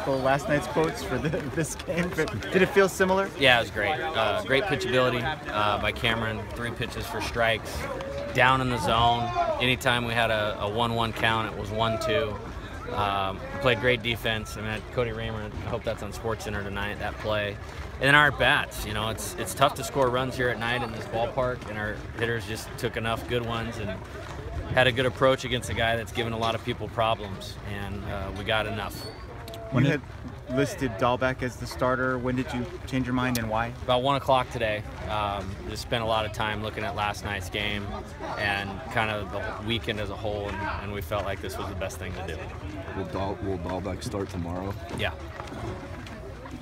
stole last night's quotes for this game. Did it feel similar? Yeah, it was great. Great pitchability by Cameron. 3 pitches for strikes. Down in the zone. Anytime we had a 1-1 count, it was 1-2. Played great defense. I mean, Cody Raymer, I hope that's on SportsCenter tonight, that play. And then our at-bats, you know, it's tough to score runs here at night in this ballpark, and our hitters just took enough good ones and had a good approach against a guy that's given a lot of people problems, and we got enough. You had listed Dahlbeck as the starter. When did you change your mind, and why? About 1 o'clock today. Just spent a lot of time looking at last night's game and kind of the weekend as a whole, and we felt like this was the best thing to do. Will Dahlbeck start tomorrow? Yeah.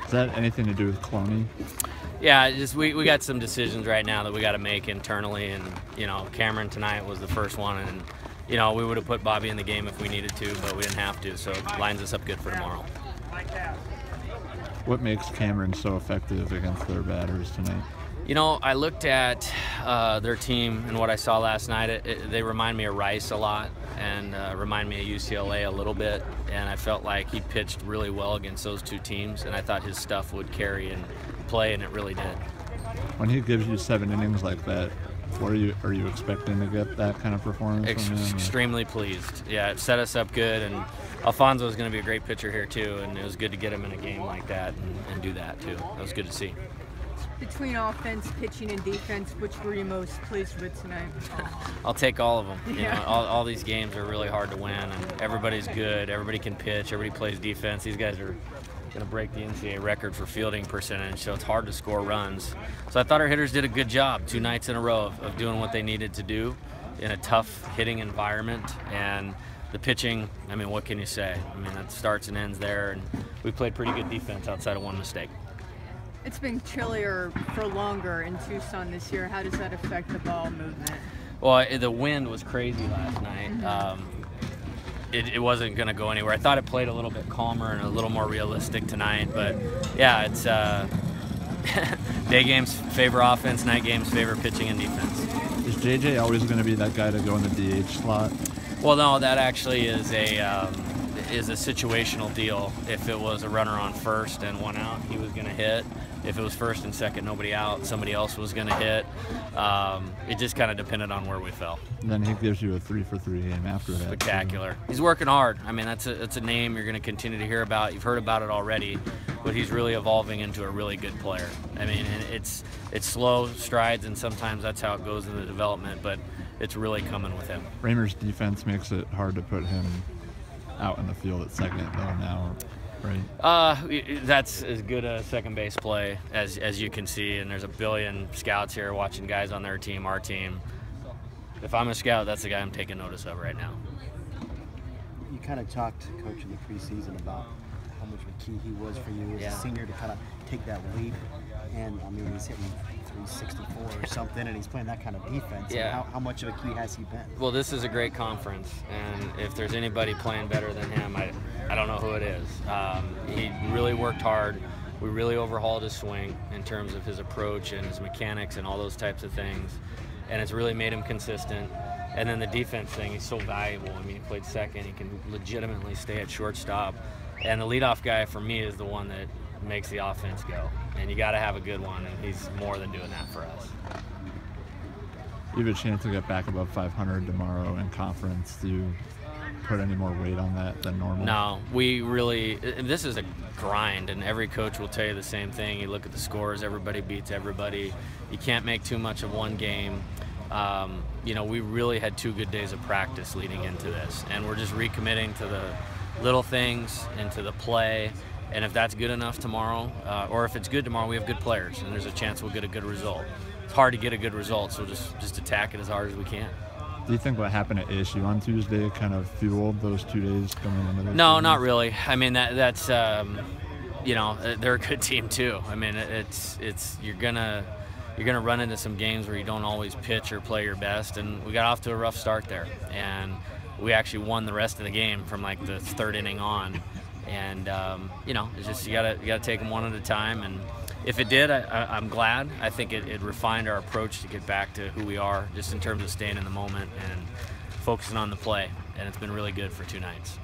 Is that anything to do with Cloney? Yeah, just we got some decisions right now that we got to make internally, and you know, Cameron tonight was the first one, and you know, we would have put Bobby in the game if we needed to, but we didn't have to, so it lines us up good for tomorrow. What makes Cameron so effective against their batters tonight? You know, I looked at their team and what I saw last night. They remind me of Rice a lot, and remind me of UCLA a little bit, and I felt like he pitched really well against those two teams, and I thought his stuff would carry and play, and it really did. When he gives you 7 innings like that, what are you expecting to get that kind of performance from him? Extremely pleased. Yeah, it set us up good, and Alfonso is going to be a great pitcher here too, and it was good to get him in a game like that and do that too. That was good to see. Between offense, pitching, and defense, which were you most pleased with tonight? I'll take all of them. You know, all these games are really hard to win, and everybody's good. Everybody can pitch. Everybody plays defense. These guys are going to break the NCAA record for fielding percentage, so it's hard to score runs. So I thought our hitters did a good job 2 nights in a row of doing what they needed to do in a tough hitting environment. And the pitching, I mean, what can you say? I mean, that starts and ends there, and we played pretty good defense outside of one mistake. It's been chillier for longer in Tucson this year. How does that affect the ball movement? Well, the wind was crazy last night. It wasn't going to go anywhere. I thought it played a little bit calmer and a little more realistic tonight, but yeah, it's day games favor offense, night games favor pitching and defense. Is JJ always going to be that guy to go in the DH slot? Well, no, that actually is a situational deal. If it was a runner on first and 1 out, he was going to hit. If it was first and second, nobody out, somebody else was going to hit. It just kind of depended on where we fell. And then he gives you a 3-for-3 game after that. Spectacular. He's working hard. I mean, that's a name you're going to continue to hear about. You've heard about it already, but he's really evolving into a really good player. I mean, it's slow strides, and sometimes that's how it goes in the development, but it's really coming with him. Raymer's defense makes it hard to put him out in the field at second though now, right? That's as good a second base play as you can see, and there's a billion scouts here watching guys on their team, our team. If I'm a scout, that's the guy I'm taking notice of right now. You kind of talked, Coach, in the preseason about how much of a key he was for you as a senior to kind of take that leap. And I mean, he's hitting 364 or something, and he's playing that kind of defense. Yeah. How much of a key has he been? Well, this is a great conference, and if there's anybody playing better than him, I don't know who it is. He really worked hard. We really overhauled his swing in terms of his approach and his mechanics and all those types of things, and it's really made him consistent. And then the defense thing, he's so valuable. I mean, he played second. He can legitimately stay at shortstop. And the leadoff guy, for me, is the one that makes the offense go. And you got to have a good one, and he's more than doing that for us. You have a chance to get back above 500 tomorrow in conference. Do you put any more weight on that than normal? No, we really, this is a grind, and every coach will tell you the same thing. You look at the scores, everybody beats everybody. You can't make too much of one game. You know, we really had 2 good days of practice leading into this, and we're just recommitting to the little things and to the play. And if that's good enough tomorrow, or if it's good tomorrow, we have good players, and there's a chance we'll get a good result. It's hard to get a good result, so just attack it as hard as we can. Do you think what happened at ASU on Tuesday kind of fueled those 2 days coming into this? No, not really. I mean, that's you know, they're a good team too. I mean, you're gonna run into some games where you don't always pitch or play your best, and we got off to a rough start there, and we actually won the rest of the game from like the 3rd inning on. And you know, it's just you gotta take them one at a time. And if it did, I'm glad. I think it refined our approach to get back to who we are, just in terms of staying in the moment and focusing on the play. And it's been really good for 2 nights.